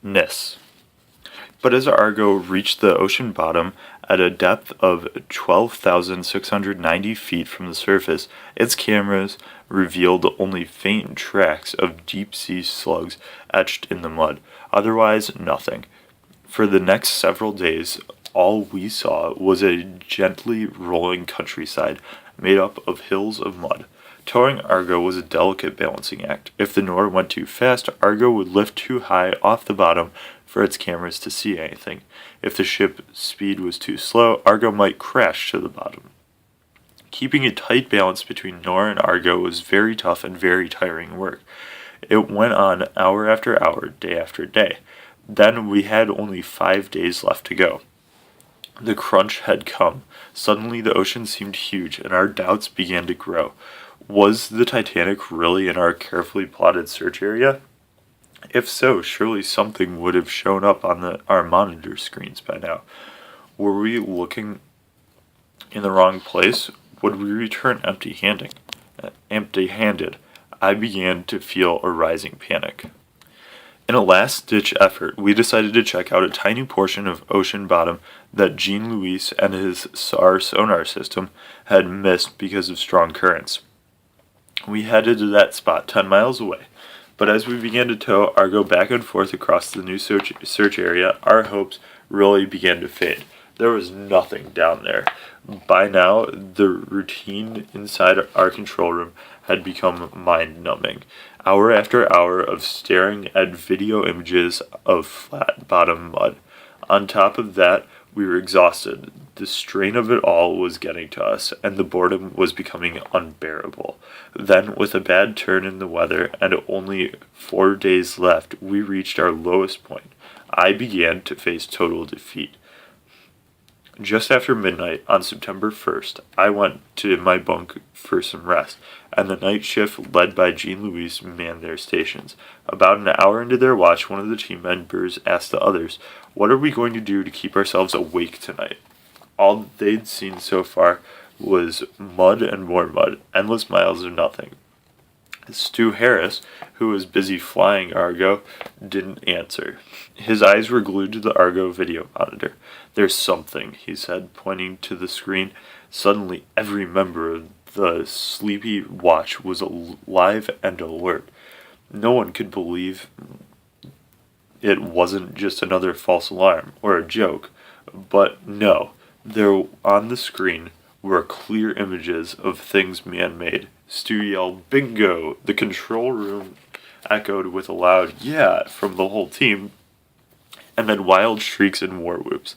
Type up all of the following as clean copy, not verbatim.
Nis. But as Argo reached the ocean bottom at a depth of 12,690 feet from the surface, its cameras revealed only faint tracks of deep sea slugs etched in the mud. Otherwise, nothing. For the next several days, all we saw was a gently rolling countryside made up of hills of mud. Towing Argo was a delicate balancing act. If the Nora went too fast, Argo would lift too high off the bottom for its cameras to see anything. If the ship's speed was too slow, Argo might crash to the bottom. Keeping a tight balance between Nora and Argo was very tough and very tiring work. It went on hour after hour, day after day. Then we had only 5 days left to go. The crunch had come. Suddenly the ocean seemed huge, and our doubts began to grow. Was the Titanic really in our carefully plotted search area? If so, surely something would have shown up on our monitor screens by now. Were we looking in the wrong place? Would we return empty-handed? I began to feel a rising panic. In a last-ditch effort, we decided to check out a tiny portion of ocean bottom that Jean-Louis and his SAR sonar system had missed because of strong currents. We headed to that spot 10 miles away, but as we began to tow Argo back and forth across the new search area, our hopes really began to fade. There was nothing down there. By now, the routine inside our control room had become mind-numbing. Hour after hour of staring at video images of flat-bottom mud. On top of that, we were exhausted. The strain of it all was getting to us, and the boredom was becoming unbearable. Then, with a bad turn in the weather and only 4 days left, we reached our lowest point. I began to face total defeat. Just after midnight on September 1st, I went to my bunk for some rest, and the night shift led by Jean-Louis manned their stations. About an hour into their watch, one of the team members asked the others, "What are we going to do to keep ourselves awake tonight?" All they'd seen so far was mud and more mud, endless miles of nothing. Stu Harris, who was busy flying Argo, didn't answer. His eyes were glued to the Argo video monitor. "There's something," he said, pointing to the screen. Suddenly, every member of the sleepy watch was alive and alert. No one could believe it wasn't just another false alarm or a joke. But no, there on the screen were clear images of things man-made. Stu yelled, "Bingo!" The control room echoed with a loud "yeah" from the whole team, and then wild shrieks and war whoops.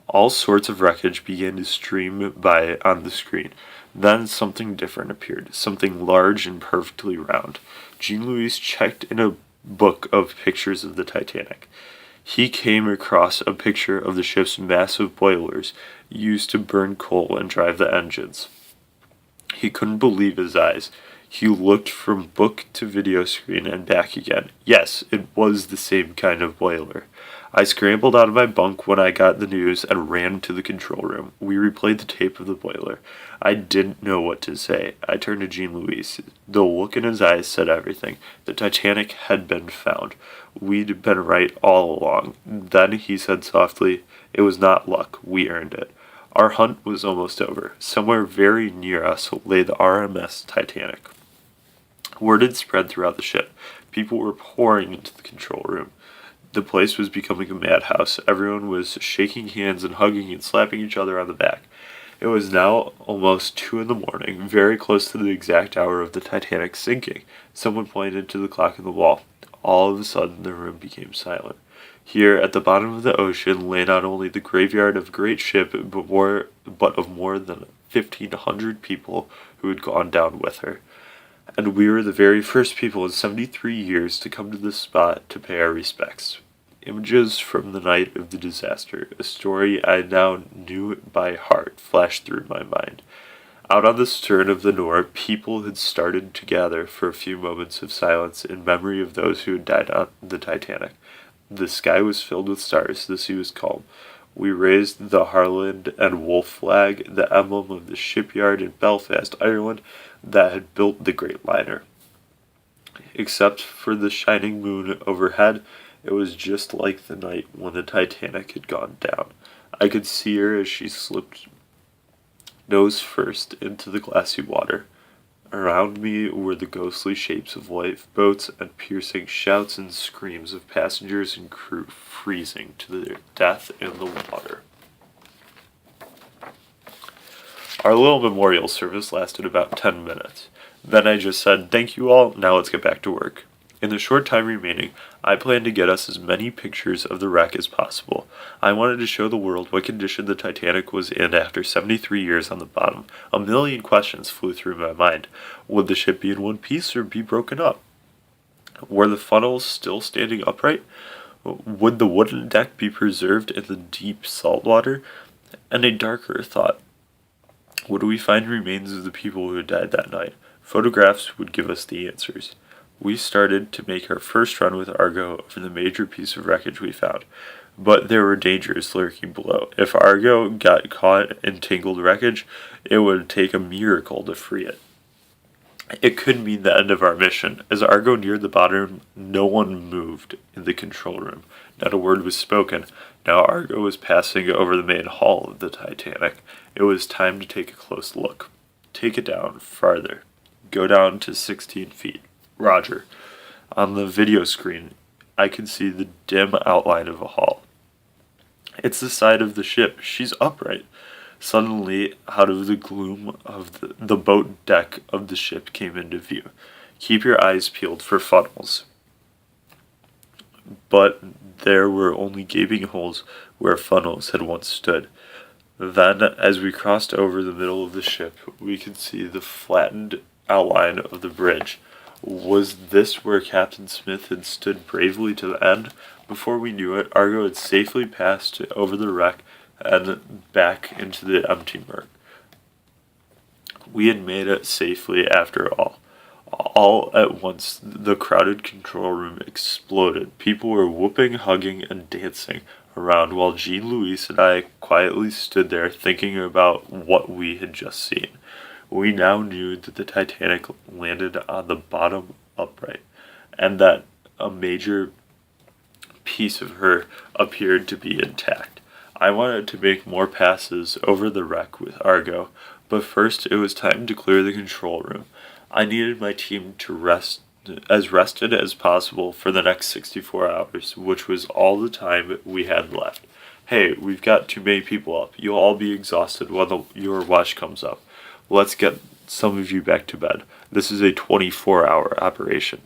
All sorts of wreckage began to stream by on the screen. Then something different appeared, something large and perfectly round. Jean-Louis checked in a book of pictures of the Titanic. He came across a picture of the ship's massive boilers used to burn coal and drive the engines. He couldn't believe his eyes. He looked from book to video screen and back again. Yes, it was the same kind of boiler. I scrambled out of my bunk when I got the news and ran to the control room. We replayed the tape of the boiler. I didn't know what to say. I turned to Jean-Louis. The look in his eyes said everything. The Titanic had been found. We'd been right all along. Then he said softly, "It was not luck. We earned it." Our hunt was almost over. Somewhere very near us lay the RMS Titanic. Word had spread throughout the ship. People were pouring into the control room. The place was becoming a madhouse. Everyone was shaking hands and hugging and slapping each other on the back. It was now almost 2 a.m, very close to the exact hour of the Titanic sinking. Someone pointed to the clock on the wall. All of a sudden, the room became silent. Here, at the bottom of the ocean, lay not only the graveyard of a great ship, but of more than 1,500 people who had gone down with her. And we were the very first people in 73 years to come to this spot to pay our respects. Images from the night of the disaster, a story I now knew by heart, flashed through my mind. Out on the stern of the Nora, people had started to gather for a few moments of silence in memory of those who had died on the Titanic. The sky was filled with stars, the sea was calm. We raised the Harland and Wolf flag, the emblem of the shipyard in Belfast, Ireland, that had built the great liner. Except for the shining moon overhead It was just like the night when the Titanic had gone down. I could see her as she slipped nose first into the glassy water. Around me were the ghostly shapes of lifeboats and piercing shouts and screams of passengers and crew freezing to their death in the water. Our little memorial service lasted about 10 minutes. Then I just said, "Thank you all, now let's get back to work." In the short time remaining, I planned to get us as many pictures of the wreck as possible. I wanted to show the world what condition the Titanic was in after 73 years on the bottom. A million questions flew through my mind. Would the ship be in one piece or be broken up? Were the funnels still standing upright? Would the wooden deck be preserved in the deep salt water? And a darker thought. Would we find remains of the people who died that night? Photographs would give us the answers. We started to make our first run with Argo over the major piece of wreckage we found, but there were dangers lurking below. If Argo got caught in tangled wreckage, it would take a miracle to free it. It could mean the end of our mission. As Argo neared the bottom, no one moved in the control room. Not a word was spoken. Now Argo was passing over the main hull of the Titanic. It was time to take a close look. Take it down farther. Go down to 16 feet. Roger. On the video screen, I could see the dim outline of a hull. It's the side of the ship. She's upright. Suddenly, out of the gloom of the boat deck of the ship came into view. Keep your eyes peeled for funnels. But there were only gaping holes where funnels had once stood. Then, as we crossed over the middle of the ship, we could see the flattened outline of the bridge. Was this where Captain Smith had stood bravely to the end? Before we knew it, Argo had safely passed over the wreck and back into the empty murk. We had made it safely after all. All at once, the crowded control room exploded. People were whooping, hugging, and dancing around while Jean Louise and I quietly stood there thinking about what we had just seen. We now knew that the Titanic landed on the bottom upright, and that a major piece of her appeared to be intact. I wanted to make more passes over the wreck with Argo, but first it was time to clear the control room. I needed my team to rested as possible for the next 64 hours, which was all the time we had left. Hey, we've got too many people up. You'll all be exhausted when your watch comes up. Let's get some of you back to bed. This is a 24-hour operation.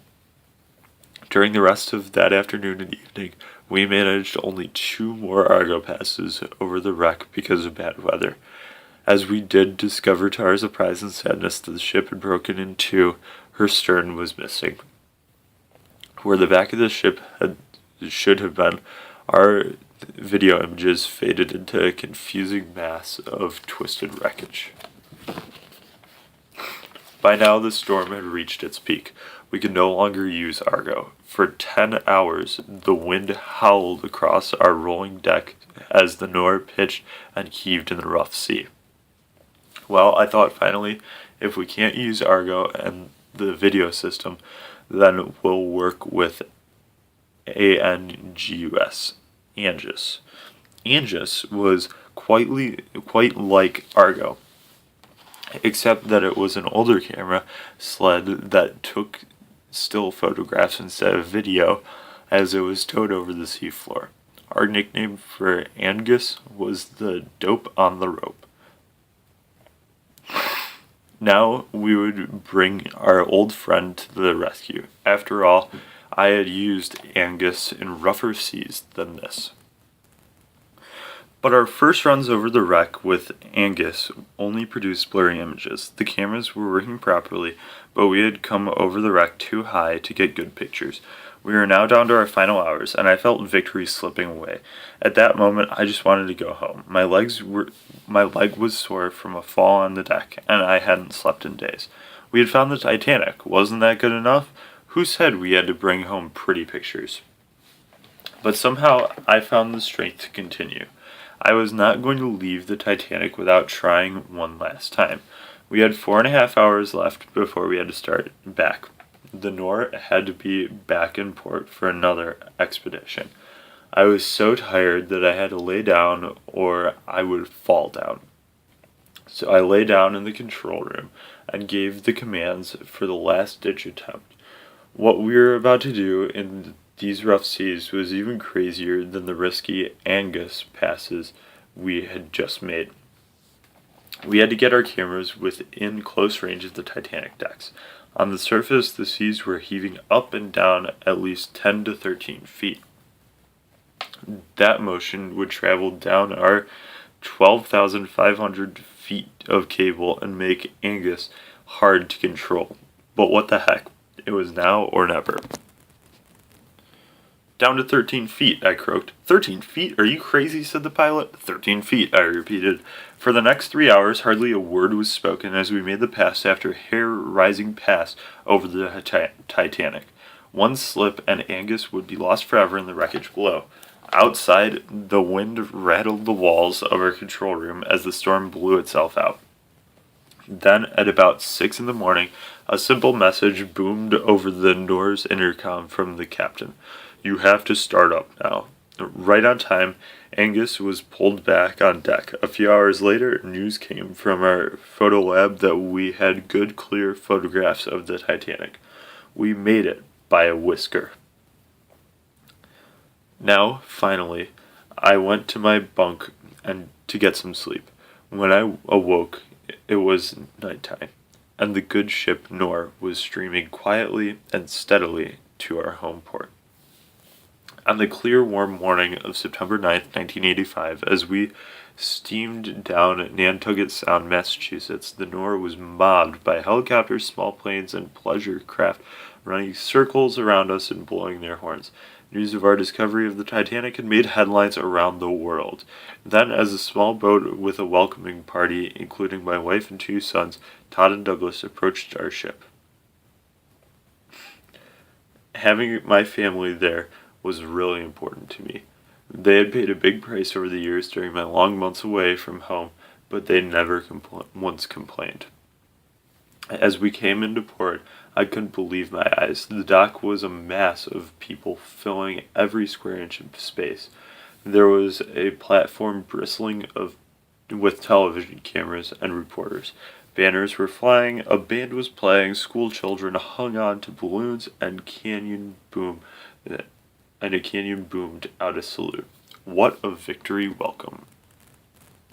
During the rest of that afternoon and evening, we managed only 2 more Argo passes over the wreck because of bad weather. As we did discover to our surprise and sadness that the ship had broken in two, her stern was missing. Where the back of the ship should have been, our video images faded into a confusing mass of twisted wreckage. By now the storm had reached its peak. We could no longer use Argo. For 10 hours, the wind howled across our rolling deck as the Nore pitched and heaved in the rough sea. Well, I thought finally, if we can't use Argo and the video system, then we'll work with ANGUS. ANGUS was quite like Argo, except that it was an older camera sled that took still photographs instead of video as it was towed over the seafloor. Our nickname for Angus was the dope on the rope. Now we would bring our old friend to the rescue. After all, I had used Angus in rougher seas than this. But our first runs over the wreck with Angus only produced blurry images. The cameras were working properly, but we had come over the wreck too high to get good pictures. We were now down to our final hours, and I felt victory slipping away. At that moment, I just wanted to go home. My leg was sore from a fall on the deck, and I hadn't slept in days. We had found the Titanic. Wasn't that good enough? Who said we had to bring home pretty pictures? But somehow, I found the strength to continue. I was not going to leave the Titanic without trying one last time. We had 4.5 hours left before we had to start back. the Nor had to be back in port for another expedition. I was so tired that I had to lay down or I would fall down. So I lay down in the control room and gave the commands for the last ditch attempt. What we were about to do in these rough seas was even crazier than the risky Angus passes we had just made. We had to get our cameras within close range of the Titanic decks. On the surface, the seas were heaving up and down at least 10 to 13 feet. That motion would travel down our 12,500 feet of cable and make Angus hard to control. But what the heck? It was now or never. Down to 13 feet, I croaked. 13 feet? Are you crazy? Said the pilot. 13 feet, I repeated. For the next 3 hours, hardly a word was spoken as we made the pass after hair-rising pass over the Titanic. One slip and Angus would be lost forever in the wreckage below. Outside, the wind rattled the walls of our control room as the storm blew itself out. Then, at about 6 in the morning, a simple message boomed over the Nor's intercom from the captain. You have to start up now. Right on time, Angus was pulled back on deck. A few hours later, news came from our photo lab that we had good, clear photographs of the Titanic. We made it by a whisker. Now, finally, I went to my bunk and to get some sleep. When I awoke, it was nighttime, and the good ship Nor was streaming quietly and steadily to our home port. On the clear, warm morning of September 9th, 1985, as we steamed down Nantucket Sound, Massachusetts, the Nor was mobbed by helicopters, small planes, and pleasure craft running circles around us and blowing their horns. News of our discovery of the Titanic had made headlines around the world. Then, as a small boat with a welcoming party, including my wife and 2 sons, Todd and Douglas, approached our ship. Having my family there was really important to me. They had paid a big price over the years during my long months away from home, but they never once complained. As we came into port, I couldn't believe my eyes. The dock was a mass of people filling every square inch of space. There was a platform bristling with television cameras and reporters. Banners were flying, a band was playing, school children hung on to balloons, and a canyon boomed out a salute. What a victory welcome.